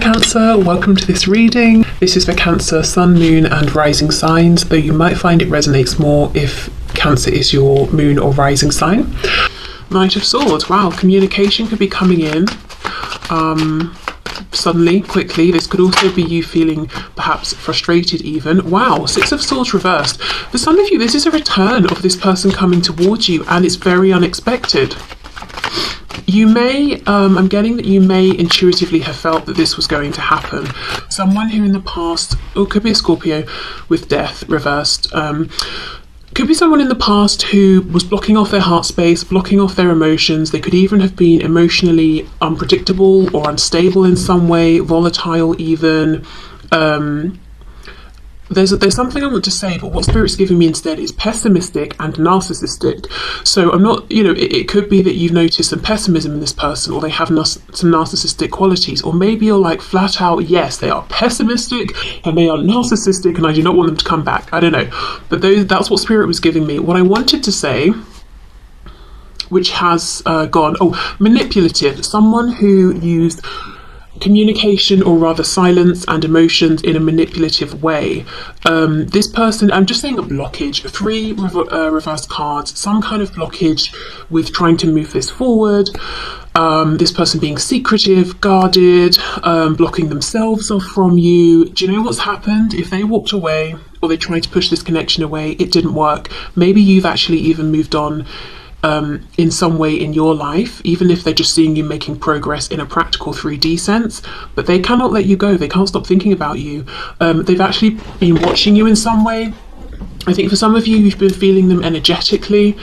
Cancer, welcome to this reading. This is for Cancer, Sun, Moon and Rising signs, though you might find it resonates more if Cancer is your Moon or Rising sign. Knight of Swords, wow, communication could be coming in suddenly, quickly. This could also be you feeling perhaps frustrated even. Wow, Six of Swords reversed. For some of you, this is a return of this person coming towards you, and it's very unexpected. You may, I'm getting that you may intuitively have felt that this was going to happen. Someone who in the past, or could be a Scorpio with death reversed, could be someone in the past who was blocking off their heart space, blocking off their emotions. They could even have been emotionally unpredictable or unstable in some way, volatile even. There's something I want to say, but what Spirit's giving me instead is pessimistic and narcissistic. So I'm not, it could be that you've noticed some pessimism in this person, or they have some narcissistic qualities, or maybe you're like flat out, yes, they are pessimistic and they are narcissistic and I do not want them to come back. I don't know. But that's what Spirit was giving me. What I wanted to say, which has gone, manipulative, someone who used communication, or rather silence and emotions, in a manipulative way. This person, I'm just saying a blockage, 3 reverse cards, some kind of blockage with trying to move this forward. This person being secretive, guarded, blocking themselves off from you. Do you know what's happened? If they walked away or they tried to push this connection away, it didn't work. Maybe you've actually even moved on in some way in your life, even if they're just seeing you making progress in a practical 3D sense, but they cannot let you go. They can't stop thinking about you. They've actually been watching you in some way. I think for some of you, you've been feeling them energetically.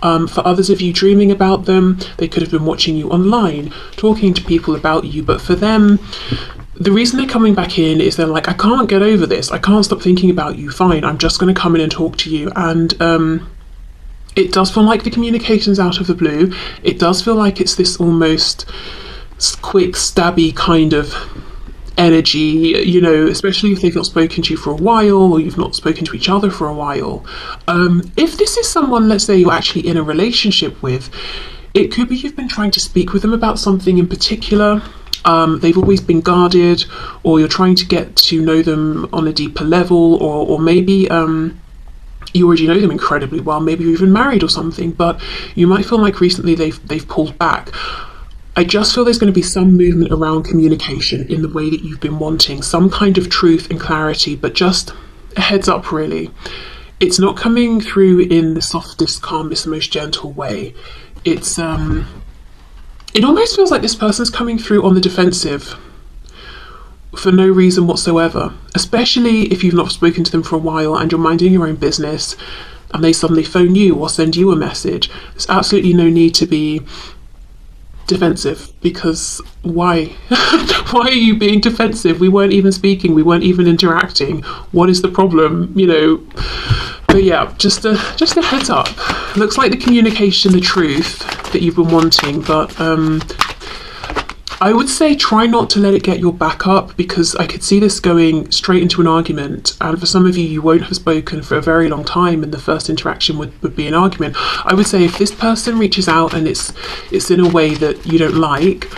For others of you, dreaming about them. They could have been watching you online, talking to people about you, but for them, the reason they're coming back in is they're like, I can't get over this. I can't stop thinking about you. Fine, I'm just going to come in and talk to you. And it does feel like the communication's out of the blue. It does feel like it's this almost quick, stabby kind of energy, especially if they've not spoken to you for a while, or you've not spoken to each other for a while. If this is someone, let's say, you're actually in a relationship with, it could be you've been trying to speak with them about something in particular. They've always been guarded, or you're trying to get to know them on a deeper level, or maybe you already know them incredibly well, maybe you're even married or something, but you might feel like recently they've pulled back. I just feel there's going to be some movement around communication in the way that you've been wanting, some kind of truth and clarity, but just a heads up really. It's not coming through in the softest, calmest, most gentle way. It's it almost feels like this person's coming through on the defensive for no reason whatsoever, especially if you've not spoken to them for a while and you're minding your own business and they suddenly phone you or send you a message. There's absolutely no need to be defensive, because why? Why are you being defensive? We weren't even speaking, we weren't even interacting. What is the problem? But yeah, just a heads up. Looks like the communication, the truth that you've been wanting, but I would say try not to let it get your back up, because I could see this going straight into an argument, and for some of you, you won't have spoken for a very long time, and the first interaction would be an argument. I would say if this person reaches out and it's in a way that you don't like,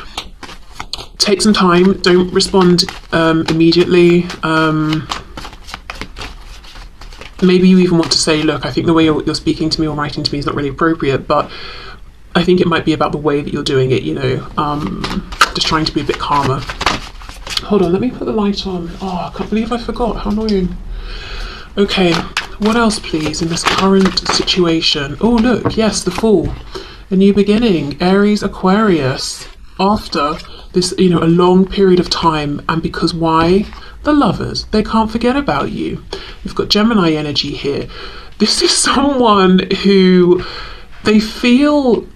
take some time, don't respond immediately. Maybe you even want to say, look, I think the way you're speaking to me or writing to me is not really appropriate, but I think it might be about the way that you're doing it, just trying to be a bit calmer. Hold on, let me put the light on. Oh, I can't believe I forgot. How annoying. Okay, what else, please, in this current situation? Oh, look, yes, the Fool. A new beginning. Aries, Aquarius. After this, a long period of time. And because why? The Lovers. They can't forget about you. We've got Gemini energy here. This is someone who they feel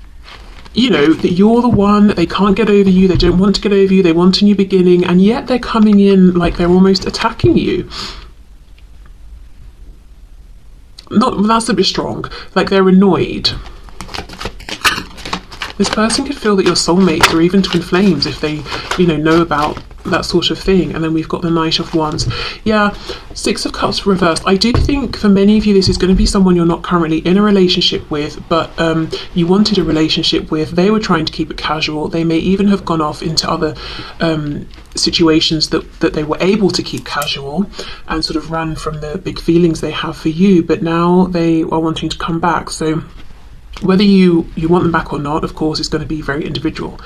that you're the one, they can't get over you, they don't want to get over you, they want a new beginning, and yet they're coming in like they're almost attacking you. That's a bit strong, like they're annoyed. This person could feel that you're soulmates or even twin flames if they, know about that sort of thing. And then we've got the Knight of Wands. Yeah, Six of Cups reversed. I do think for many of you this is going to be someone you're not currently in a relationship with, but you wanted a relationship with. They were trying to keep it casual. They may even have gone off into other situations that they were able to keep casual and sort of run from the big feelings they have for you, but now they are wanting to come back. So whether you want them back or not, of course, is going to be very individual.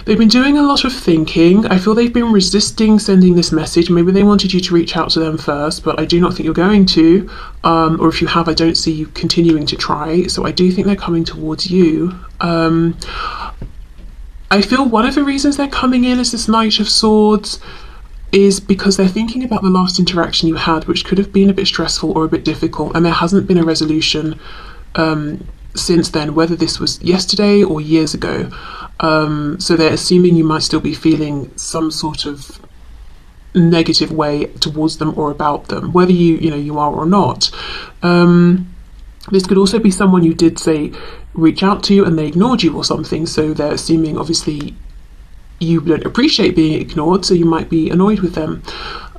They've been doing a lot of thinking. I feel they've been resisting sending this message. Maybe they wanted you to reach out to them first, but I do not think you're going to. Or if you have, I don't see you continuing to try. So I do think they're coming towards you. I feel one of the reasons they're coming in as this Knight of Swords is because they're thinking about the last interaction you had, which could have been a bit stressful or a bit difficult, and there hasn't been a resolution since then, whether this was yesterday or years ago. So they're assuming you might still be feeling some sort of negative way towards them or about them, whether you are or not. This could also be someone you did say reach out to and they ignored you or something, so they're assuming obviously you don't appreciate being ignored, so you might be annoyed with them.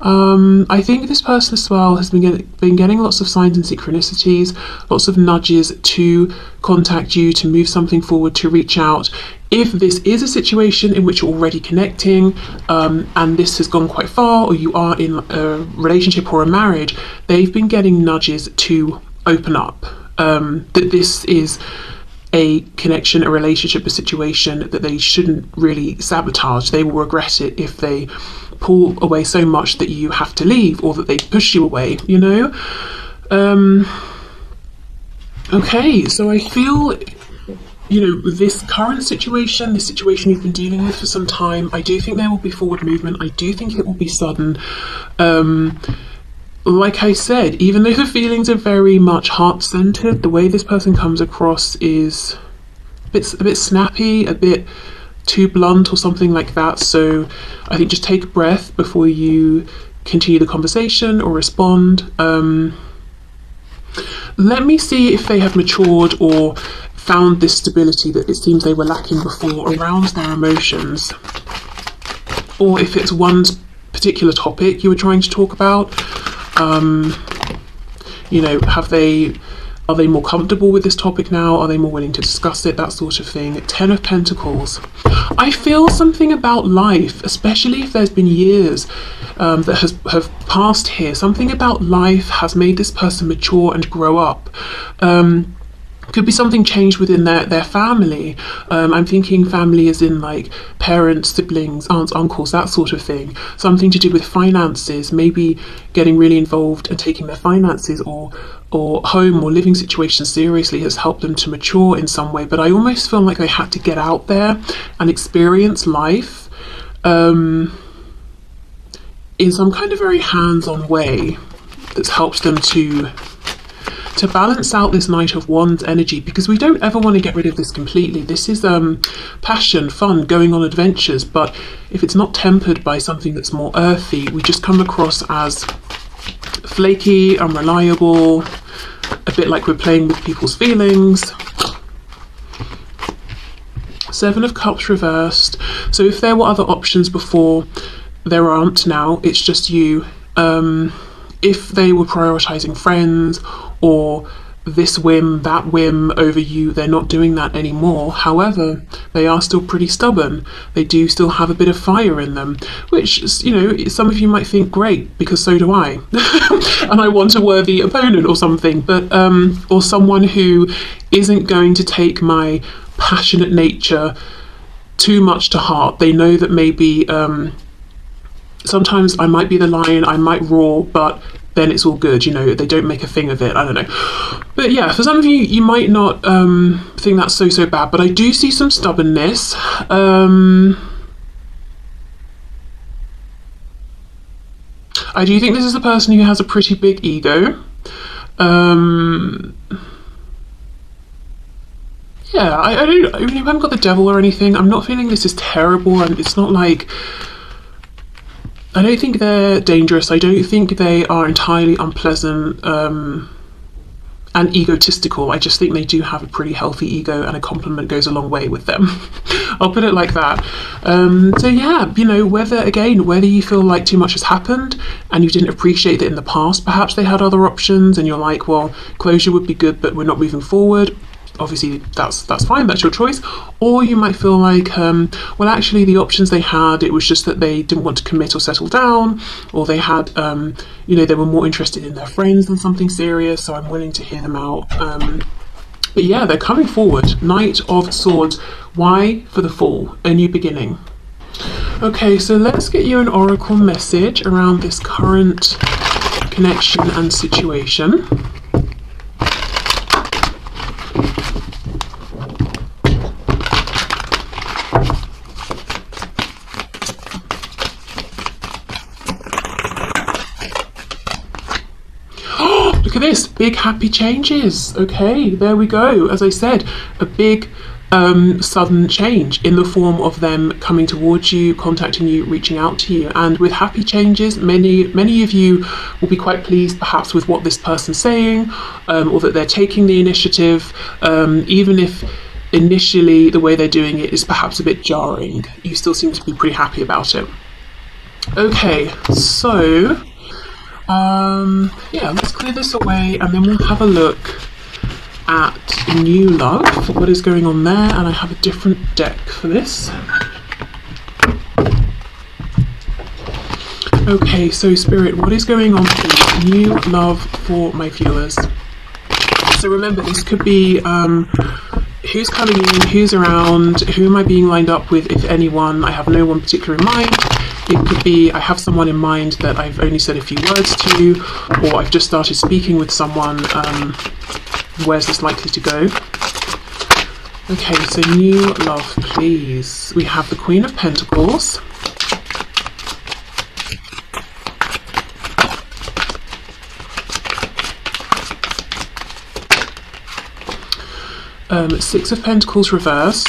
I think this person as well has been getting lots of signs and synchronicities, lots of nudges to contact you, to move something forward, to reach out. If this is a situation in which you're already connecting and this has gone quite far, or you are in a relationship or a marriage, they've been getting nudges to open up, that this is a connection, a relationship, a situation that they shouldn't really sabotage. They will regret it if they pull away so much that you have to leave, or that they push you away, Okay, so I feel, this current situation, this situation you've been dealing with for some time, I do think there will be forward movement. I do think it will be sudden. Like I said, even though the feelings are very much heart-centered, the way this person comes across is a bit snappy, a bit too blunt or something like that. So I think just take a breath before you continue the conversation or respond. Let me see if they have matured or found this stability that it seems they were lacking before around their emotions, or if it's one particular topic you were trying to talk about. Are they more comfortable with this topic now? Are they more willing to discuss it? That sort of thing. 10 of Pentacles. I feel something about life, especially if there's been years that have passed here. Something about life has made this person mature and grow up. Could be something changed within their family. I'm thinking family as in like parents, siblings, aunts, uncles, that sort of thing. Something to do with finances, maybe getting really involved and taking their finances or home or living situation seriously has helped them to mature in some way. But I almost feel like they had to get out there and experience life in some kind of very hands-on way that's helped them to balance out this Knight of Wands energy, because we don't ever want to get rid of this completely. This is passion, fun, going on adventures, but if it's not tempered by something that's more earthy, we just come across as flaky, unreliable, a bit like we're playing with people's feelings. 7 of Cups reversed. So if there were other options before, there aren't now. It's just you. If they were prioritizing friends or this whim, that whim over you, they're not doing that anymore. However, they are still pretty stubborn. They do still have a bit of fire in them, which, some of you might think, great, because so do I. And I want a worthy opponent or something, but or someone who isn't going to take my passionate nature too much to heart. They know that maybe sometimes I might be the lion, I might roar, but then it's all good, they don't make a thing of it. I don't know. But yeah, for some of you, you might not think that's so bad, but I do see some stubbornness. I do think this is a person who has a pretty big ego. Yeah, I haven't got the devil or anything. I'm not feeling this is terrible, and it's not like, I don't think they're dangerous. I don't think they are entirely unpleasant. and egotistical. I just think they do have a pretty healthy ego, and a compliment goes a long way with them. I'll put it like that. So yeah, whether you feel like too much has happened and you didn't appreciate that in the past, perhaps they had other options and you're like, well, closure would be good, but we're not moving forward. Obviously that's fine, that's your choice. Or you might feel like, well, actually the options they had, it was just that they didn't want to commit or settle down, or they had, they were more interested in their friends than something serious, so I'm willing to hear them out. But yeah, they're coming forward. Knight of Swords. Why? For the Fool, a new beginning. Okay, so let's get you an oracle message around this current connection and situation. Look at this, big happy changes. Okay, there we go. As I said, a big sudden change in the form of them coming towards you, contacting you, reaching out to you. And with happy changes, many of you will be quite pleased perhaps with what this person's saying, or that they're taking the initiative, even if initially the way they're doing it is perhaps a bit jarring. You still seem to be pretty happy about it. Okay, so let's clear this away and then we'll have a look at new love, what is going on there, and I have a different deck for this. Okay, so Spirit, what is going on for new love for my viewers? So remember, this could be who's coming in, who's around, who am I being lined up with, if anyone. I have no one particular in mind. It could be I have someone in mind that I've only said a few words to, or I've just started speaking with someone. Where's this likely to go? Okay, so new love, please. We have the Queen of Pentacles. Six of Pentacles reversed.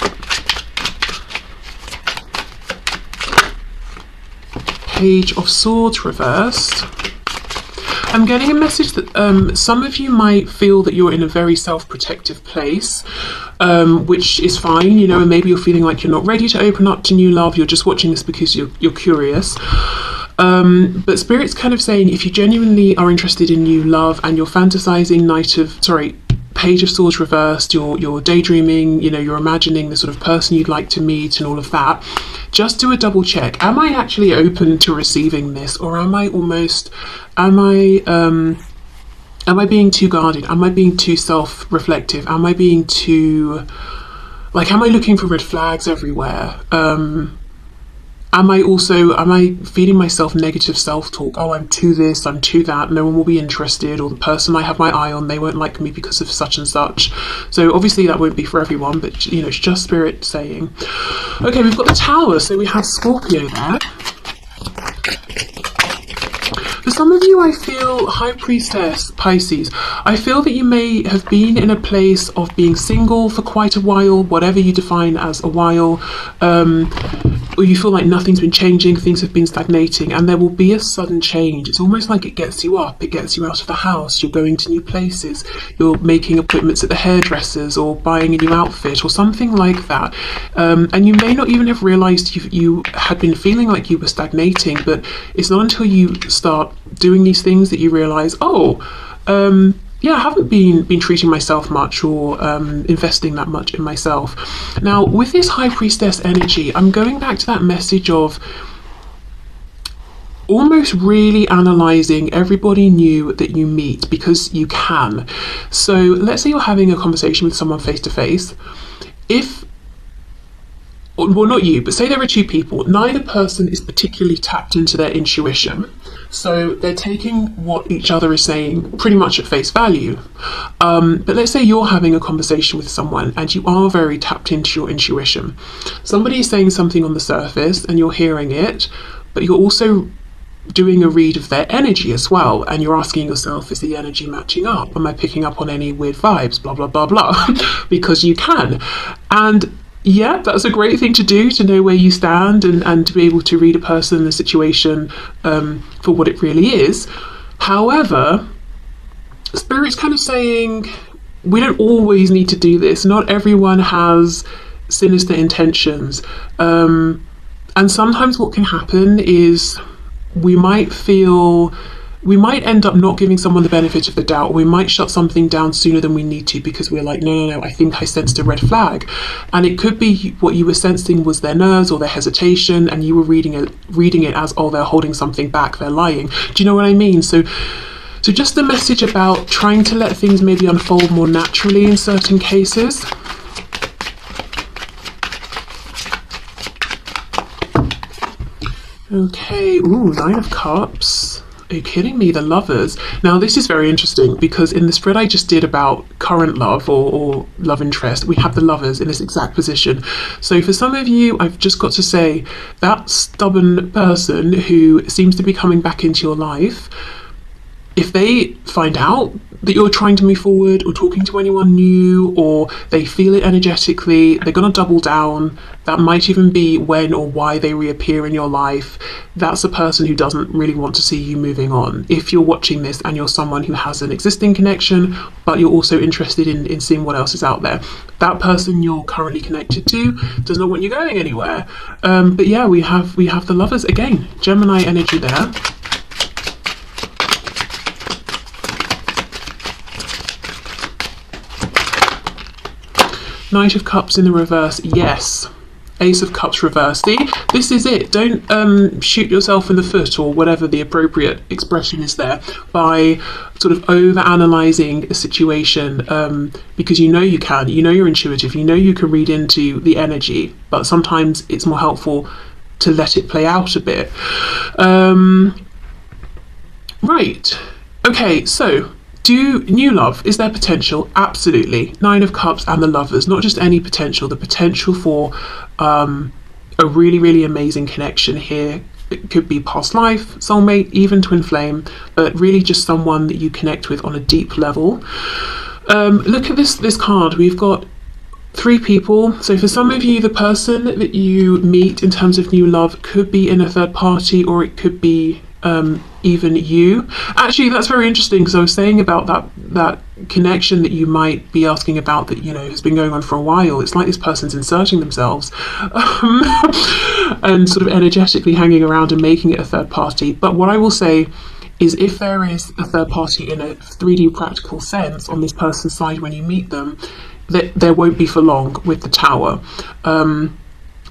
Page of Swords reversed. I'm getting a message that some of you might feel that you're in a very self-protective place, which is fine, and maybe you're feeling like you're not ready to open up to new love. You're just watching this because you're curious. But Spirit's kind of saying if you genuinely are interested in new love and you're fantasizing Page of Swords reversed, you're daydreaming, you're imagining the sort of person you'd like to meet and all of that, just do a double check. Am I actually open to receiving this, or am I being too guarded? Am I being too self-reflective? Am I being too, am I looking for red flags everywhere? Am I feeding myself negative self-talk? Oh, I'm too this, I'm too that, no one will be interested, or the person I have my eye on, they won't like me because of such and such. So obviously that won't be for everyone, but it's just Spirit saying. Okay, we've got the Tower, so we have Scorpio there. For some of you, I feel High Priestess, Pisces, I feel that you may have been in a place of being single for quite a while, whatever you define as a while, or you feel like nothing's been changing, things have been stagnating, and there will be a sudden change. It's almost like it gets you up, it gets you out of the house, you're going to new places, you're making appointments at the hairdressers, or buying a new outfit, or something like that. And you may not even have realised you had been feeling like you were stagnating, but it's not until you start doing these things that you realise, I haven't been treating myself much, or investing that much in myself. Now, with this High Priestess energy, I'm going back to that message of almost really analysing everybody new that you meet, because you can. So let's say you're having a conversation with someone face to face. Well, not you, but say there are two people. Neither person is particularly tapped into their intuition. So they're taking what each other is saying pretty much at face value. But let's say you're having a conversation with someone and you are very tapped into your intuition. Somebody is saying something on the surface and you're hearing it, but you're also doing a read of their energy as well. And you're asking yourself, is the energy matching up? Am I picking up on any weird vibes? Blah, blah, blah, blah. Because you can. And yeah, that's a great thing to do, to know where you stand and to be able to read a person and a situation for what it really is. However, Spirit's kind of saying we don't always need to do this. Not everyone has sinister intentions. And sometimes what can happen is we might feel we might end up not giving someone the benefit of the doubt. We might shut something down sooner than we need to because we're like, no, I think I sensed a red flag. And it could be what you were sensing was their nerves or their hesitation, and you were reading it as, oh, they're holding something back, they're lying. Do you know what I mean? So just the message about trying to let things maybe unfold more naturally in certain cases. Okay, ooh, Nine of Cups. Are you kidding me? The Lovers. Now, this is very interesting because in the spread I just did about current love or love interest, we have the Lovers in this exact position. So for some of you, I've just got to say, that stubborn person who seems to be coming back into your life, if they find out that you're trying to move forward or talking to anyone new, or they feel it energetically, they're going to double down. That might even be when or why they reappear in your life. That's a person who doesn't really want to see you moving on. If you're watching this and you're someone who has an existing connection, but you're also interested in seeing what else is out there, that person you're currently connected to does not want you going anywhere. But yeah, we have the Lovers again, Gemini energy there. Knight of Cups in the reverse, yes. Ace of Cups reverse. See, this is it. Don't shoot yourself in the foot, or whatever the appropriate expression is there, by sort of over-analysing a situation, because you know you can. You know you're intuitive. You know you can read into the energy, but sometimes it's more helpful to let it play out a bit. Right. Okay, so new love, is there potential? Absolutely. Nine of Cups and the Lovers, not just any potential, the potential for a really, really amazing connection here. It could be past life, soulmate, even twin flame, but really just someone that you connect with on a deep level. Look at this card. We've got 3 people. So for some of you, the person that you meet in terms of new love could be in a third party, or it could be even you. Actually, that's very interesting, because I was saying about that connection that you might be asking about that, you know, has been going on for a while. It's like this person's inserting themselves and sort of energetically hanging around and making it a third party. But what I will say is, if there is a third party in a 3D practical sense on this person's side when you meet them, that there won't be for long with the Tower.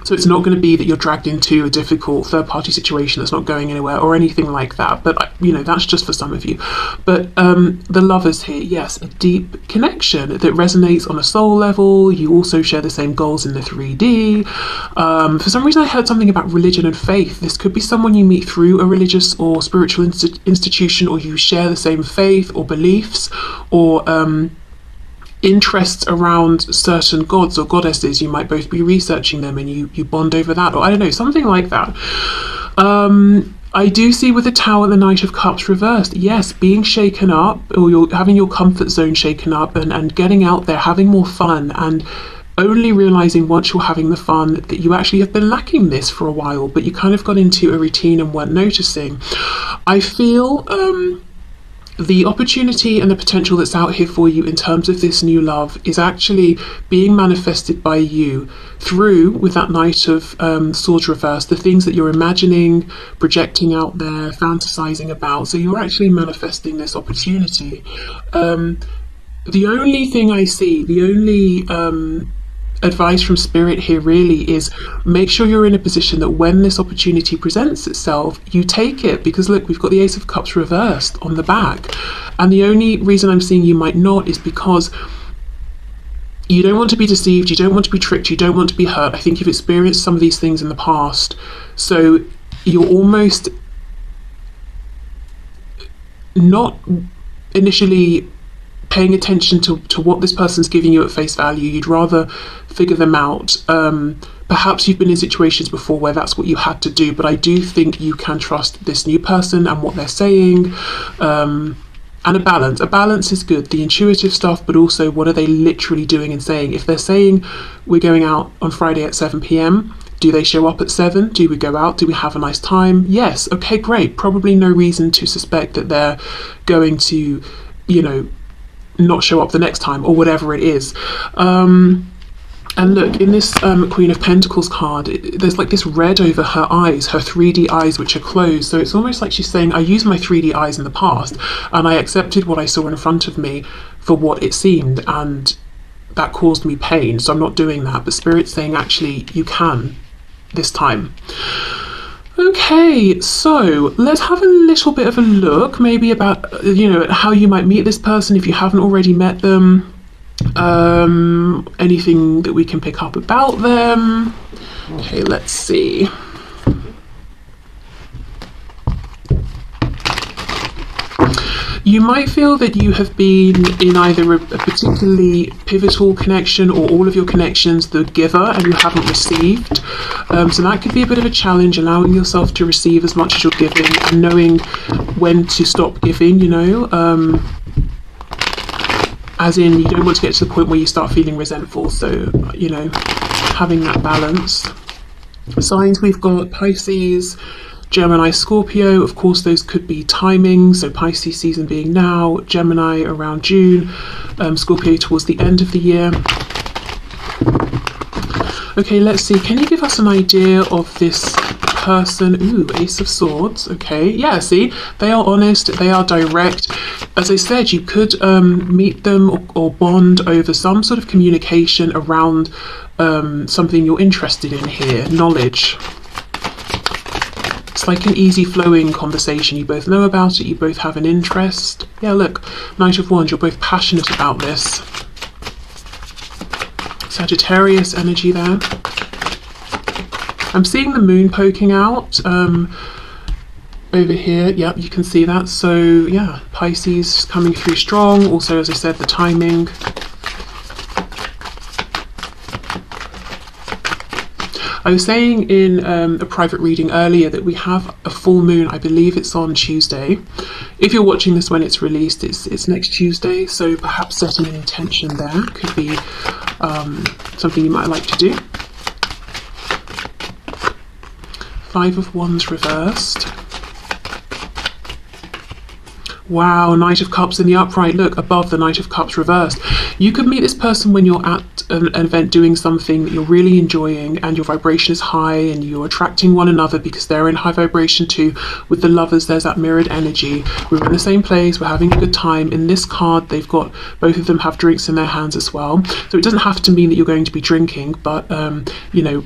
So it's not going to be that you're dragged into a difficult third-party situation that's not going anywhere or anything like that. But, you know, that's just for some of you. But the Lovers here, yes, a deep connection that resonates on a soul level. You also share the same goals in the 3D. For some reason, I heard something about religion and faith. This could be someone you meet through a religious or spiritual institution, or you share the same faith or beliefs, or interests around certain gods or goddesses. You might both be researching them and you bond over that, or I don't know, something like that. I do see with the Tower and the Knight of Cups reversed, yes, being shaken up, or you're having your comfort zone shaken up, and getting out there, having more fun, and only realizing once you're having the fun that you actually have been lacking this for a while, but you kind of got into a routine and weren't noticing. I feel the opportunity and the potential that's out here for you in terms of this new love is actually being manifested by you through, with that Knight of Swords reversed, the things that you're imagining, projecting out there, fantasizing about. So you're actually manifesting this opportunity. The only thing I see, the only advice from Spirit here really is, make sure you're in a position that when this opportunity presents itself, you take it. Because look, we've got the Ace of Cups reversed on the back, and the only reason I'm seeing you might not is because you don't want to be deceived, you don't want to be tricked, you don't want to be hurt. I think you've experienced some of these things in the past, so you're almost not initially paying attention to what this person's giving you at face value. You'd rather figure them out. Perhaps you've been in situations before where that's what you had to do, but I do think you can trust this new person and what they're saying. And a balance. A balance is good. The intuitive stuff, but also what are they literally doing and saying? If they're saying, we're going out on Friday at 7 p.m, do they show up at 7? Do we go out? Do we have a nice time? Yes. Okay, great. Probably no reason to suspect that they're going to you know, not show up the next time or whatever it is. And look, in this Queen of Pentacles card, there's like this red over her eyes, her 3D eyes, which are closed. So it's almost like she's saying, I used my 3D eyes in the past and I accepted what I saw in front of me for what it seemed, and that caused me pain. So I'm not doing that. But Spirit's saying, actually, you can this time. Okay, so let's have a little bit of a look, maybe about, you know, how you might meet this person if you haven't already met them. Anything that we can pick up about them. Okay, let's see. You might feel that you have been in either a particularly pivotal connection or all of your connections the giver and you haven't received. So that could be a bit of a challenge, allowing yourself to receive as much as you're giving and knowing when to stop giving, you know. As in, you don't want to get to the point where you start feeling resentful. So, you know, having that balance. Signs we've got Pisces, Gemini, Scorpio. Of course, those could be timing. So Pisces season being now, Gemini around June, Scorpio towards the end of the year. Okay, let's see. Can you give us an idea of this person? Ooh, Ace of Swords. Okay, yeah, see, they are honest, they are direct. As I said, you could meet them or bond over some sort of communication around something you're interested in here, knowledge. It's like an easy flowing conversation. You both know about it, you both have an interest. Yeah, look, Knight of Wands, you're both passionate about this. Sagittarius energy there. I'm seeing the moon poking out over here. Yep, you can see that. So yeah, Pisces coming through strong. Also, as I said, the timing. I was saying in a private reading earlier that we have a full moon. I believe it's on Tuesday. If you're watching this when it's released, it's next Tuesday. So perhaps setting an intention there could be something you might like to do. Five of Wands reversed. Wow, Knight of Cups in the upright. Look, above the Knight of Cups reversed. You could meet this person when you're at an event doing something that you're really enjoying and your vibration is high and you're attracting one another because they're in high vibration too. With the lovers, there's that mirrored energy. We're in the same place, we're having a good time. In this card, they've got, both of them have drinks in their hands as well. So it doesn't have to mean that you're going to be drinking, but, you know,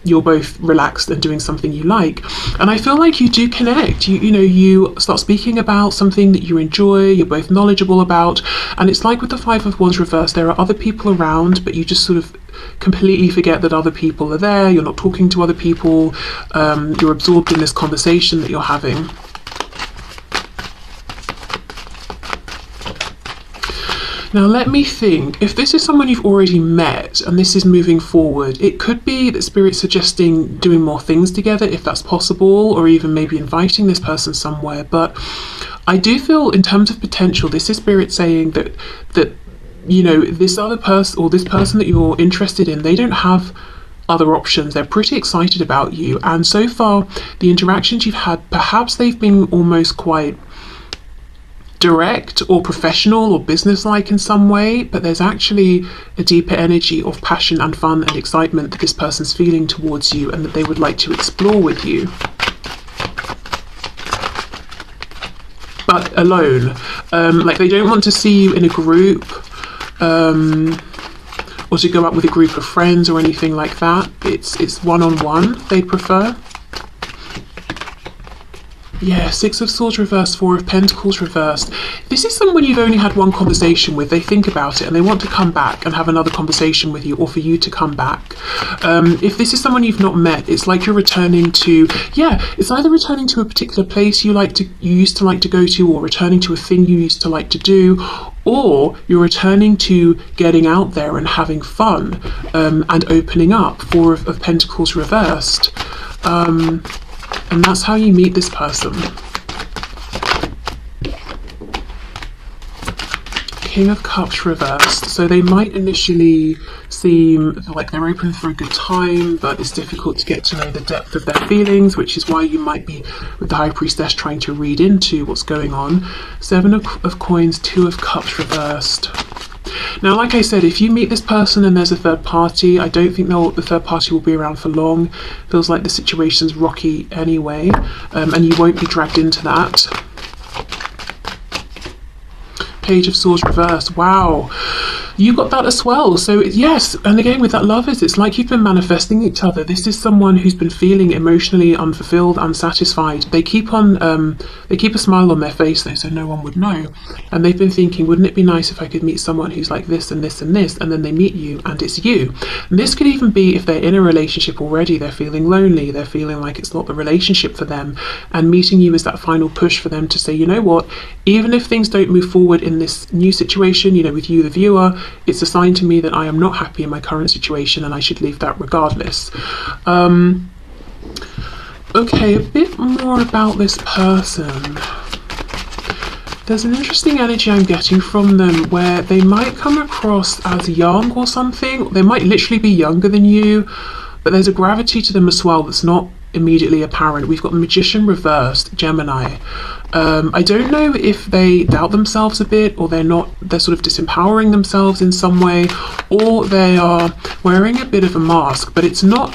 you're both relaxed and doing something you like. And I feel like you do connect. You know, you start speaking about something that you enjoy, you're both knowledgeable about, and it's like with the Five of Wands reversed, there are other people around, but you just sort of completely forget that other people are there, you're not talking to other people, you're absorbed in this conversation that you're having. Now let me think, if this is someone you've already met and this is moving forward, it could be that Spirit's suggesting doing more things together if that's possible, or even maybe inviting this person somewhere. But I do feel in terms of potential, this is Spirit saying that you know, this other person or this person that you're interested in, they don't have other options. They're pretty excited about you, and so far the interactions you've had, perhaps they've been almost quite direct or professional or businesslike in some way, but there's actually a deeper energy of passion and fun and excitement that this person's feeling towards you and that they would like to explore with you. But alone, like they don't want to see you in a group or to go out with a group of friends or anything like that. It's one-on-one they prefer. Yeah, Six of Swords reversed, Four of Pentacles reversed. This is someone you've only had one conversation with. They think about it and they want to come back and have another conversation with you, or for you to come back. If this is someone you've not met, it's like you're returning to, yeah, it's either returning to a particular place you used to like to go to, or returning to a thing you used to like to do, or you're returning to getting out there and having fun and opening up. Four of Pentacles reversed. And that's how you meet this person. King of Cups reversed. So they might initially seem like they're open for a good time, but it's difficult to get to know the depth of their feelings, which is why you might be, with the High Priestess, trying to read into what's going on. Seven of Coins, Two of Cups reversed. Now, like I said, if you meet this person and there's a third party, I don't think the third party will be around for long. Feels like the situation's rocky anyway, and you won't be dragged into that. Page of Swords reversed. Wow, you got that as well. So yes, and again with that Lovers, it's like you've been manifesting each other. This is someone who's been feeling emotionally unfulfilled, unsatisfied. They keep a smile on their face though, so no one would know. And they've been thinking, wouldn't it be nice if I could meet someone who's like this and this and this, and then they meet you and it's you. And this could even be if they're in a relationship already, they're feeling lonely, they're feeling like it's not the relationship for them, and meeting you is that final push for them to say, you know what, even if things don't move forward in this new situation, you know, with you the viewer, it's a sign to me that I am not happy in my current situation and I should leave that regardless. Okay, a bit more about this person. There's an interesting energy I'm getting from them where they might come across as young or something. They might literally be younger than you, but there's a gravity to them as well that's not immediately apparent. We've got the Magician reversed, Gemini. I don't know if they doubt themselves a bit, or they're sort of disempowering themselves in some way, or they are wearing a bit of a mask, but it's not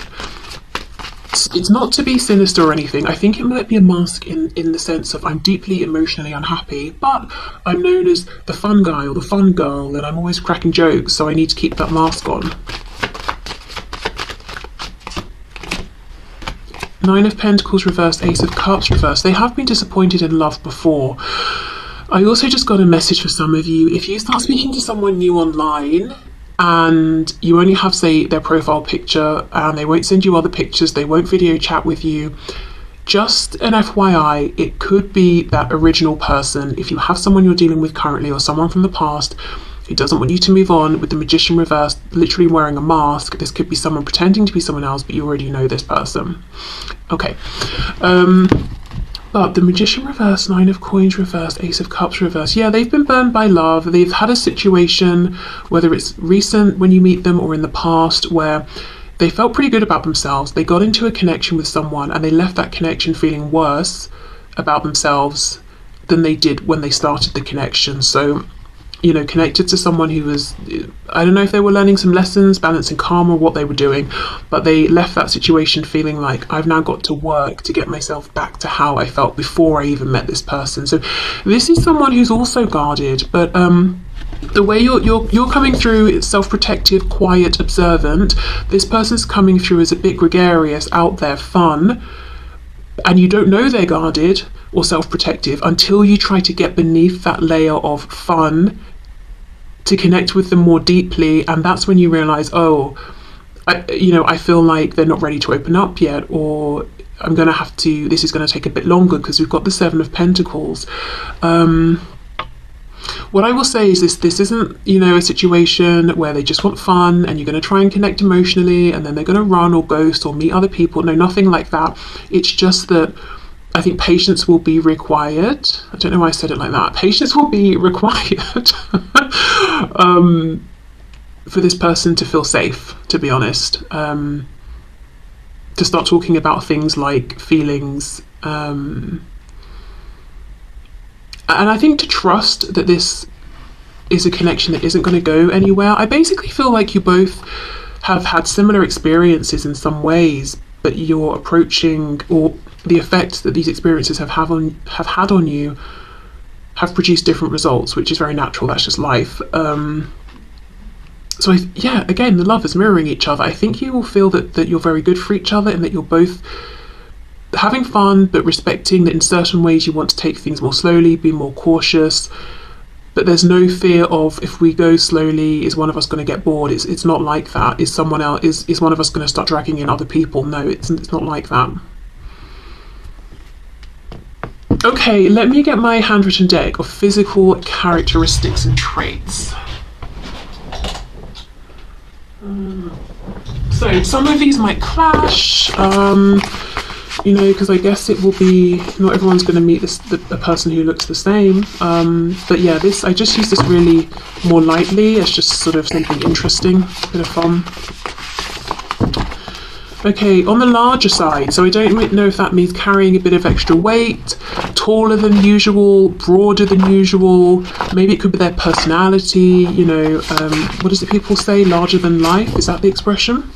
to be sinister or anything. I think it might be a mask in the sense of I'm deeply emotionally unhappy, but I'm known as the fun guy or the fun girl, and I'm always cracking jokes, so I need to keep that mask on. Nine of Pentacles reversed, Ace of Cups reversed. They have been disappointed in love before. I also just got a message for some of you. If you start speaking to someone new online and you only have, say, their profile picture and they won't send you other pictures, they won't video chat with you, just an FYI, it could be that original person. If you have someone you're dealing with currently or someone from the past who doesn't want you to move on, with the Magician reversed, literally wearing a mask, this could be someone pretending to be someone else, but you already know this person. Okay. But the Magician reversed, Nine of Coins reversed, Ace of Cups reversed. Yeah, they've been burned by love. They've had a situation, whether it's recent when you meet them or in the past, where they felt pretty good about themselves. They got into a connection with someone and they left that connection feeling worse about themselves than they did when they started the connection. So, you know, connected to someone who was, I don't know if they were learning some lessons, balancing karma, or what they were doing, but they left that situation feeling like, I've now got to work to get myself back to how I felt before I even met this person. So this is someone who's also guarded, but the way you're coming through is self-protective, quiet, observant. This person's coming through as a bit gregarious, out there, fun, and you don't know they're guarded or self-protective until you try to get beneath that layer of fun to connect with them more deeply, and that's when you realize, oh, I feel like they're not ready to open up yet, or I'm gonna have to, this is gonna take a bit longer because we've got the Seven of Pentacles. What I will say is this isn't, a situation where they just want fun and you're going to try and connect emotionally and then they're going to run or ghost or meet other people. No, nothing like that. It's just that I think patience will be required. I don't know why I said it like that. Patience will be required for this person to feel safe, to be honest. To start talking about things like feelings, and I think to trust that this is a connection that isn't going to go anywhere. I basically feel like you both have had similar experiences in some ways, but you're approaching, or the effects that these experiences have had on you have produced different results, which is very natural. That's just life. So again, the love is mirroring each other. I think you will feel that you're very good for each other and that you're both having fun, but respecting that in certain ways you want to take things more slowly, be more cautious, but there's no fear of, if we go slowly, is one of us going to get bored? It's not like that. Is one of us going to start dragging in other people? No, it's not like that. Okay, let me get my handwritten deck of physical characteristics and traits. So some of these might clash. you know, because I guess it will be, not everyone's going to meet a person who looks the same. But yeah, I just use this really more lightly as just sort of something interesting, a bit of fun. Okay, on the larger side, so I don't know if that means carrying a bit of extra weight, taller than usual, broader than usual, maybe it could be their personality, you know, what is it people say, larger than life, is that the expression?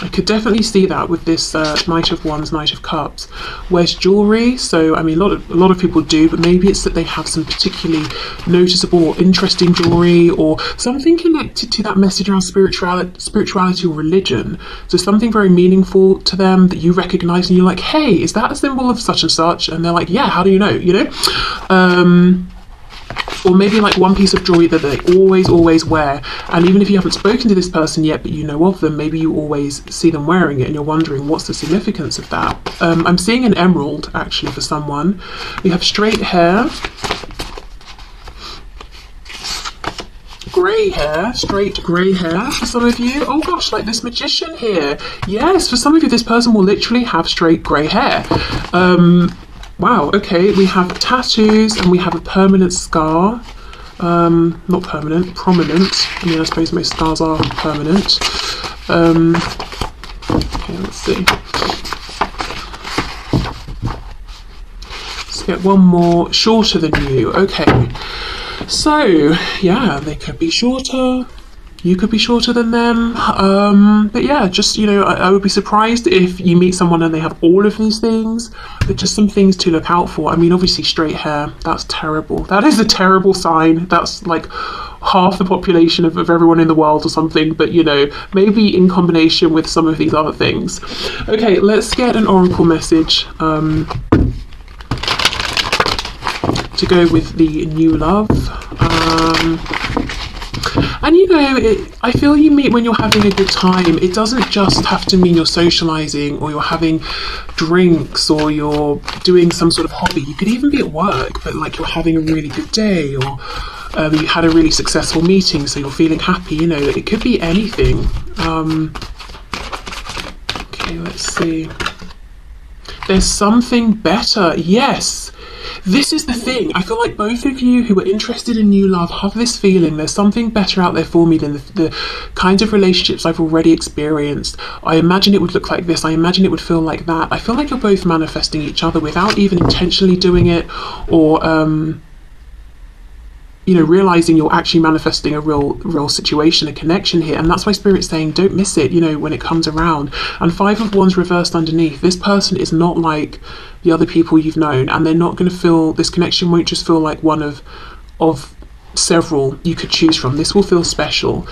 I could definitely see that with this Knight of Wands, Knight of Cups. Wears jewellery, so I mean a lot of people do, but maybe it's that they have some particularly noticeable or interesting jewellery, or something connected to that message around spirituality or religion. So something very meaningful to them that you recognise, and you're like, hey, is that a symbol of such and such? And they're like, yeah, how do you know? You know. Or maybe like one piece of jewelry that they always wear, and even if you haven't spoken to this person yet but you know of them, maybe you always see them wearing it and you're wondering what's the significance of that. I'm seeing an emerald actually for someone. We have straight hair, grey hair, straight grey hair for some of you. Oh gosh, like this magician here. Yes, for some of you this person will literally have straight grey hair. Wow, okay, we have tattoos and we have a permanent scar. Not permanent, prominent. I mean, I suppose most scars are permanent. Okay, let's see. Let's get one more. Shorter than you. Okay. So, yeah, they could be shorter. You could be shorter than them. But yeah, just, you know, I would be surprised if you meet someone and they have all of these things, but just some things to look out for. I mean, obviously straight hair, that's terrible. That is a terrible sign. That's like half the population of everyone in the world or something, but you know, maybe in combination with some of these other things. Okay, let's get an oracle message to go with the new love. And you know, I feel you meet when you're having a good time. It doesn't just have to mean you're socialising or you're having drinks or you're doing some sort of hobby. You could even be at work, but like you're having a really good day, or you had a really successful meeting, so you're feeling happy. You know, it could be anything. Okay, let's see. There's something better. Yes. This is the thing. I feel like both of you who are interested in new love have this feeling there's something better out there for me than the kinds of relationships I've already experienced. I imagine it would look like this. I imagine it would feel like that. I feel like you're both manifesting each other without even intentionally doing it, or you know, realizing you're actually manifesting a real situation, a connection here. And that's why Spirit's saying don't miss it, you know, when it comes around. And Five of Wands reversed underneath. This person is not like the other people you've known, and they're not going to feel, this connection won't just feel like one of several you could choose from. This will feel special.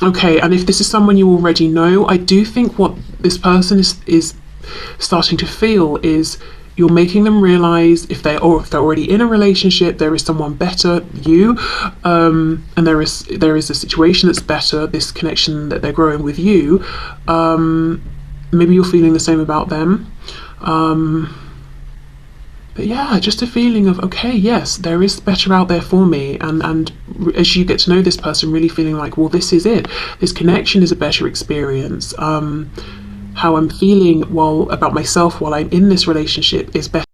Okay, and if this is someone you already know, I do think what this person is starting to feel is you're making them realize if they're already in a relationship, there is someone better, you, and there is a situation that's better, this connection that they're growing with you. Maybe you're feeling the same about them. But yeah, just a feeling of, okay, yes, there is better out there for me. And as you get to know this person, really feeling like, well, this is it. This connection is a better experience. How I'm feeling about myself while I'm in this relationship is better.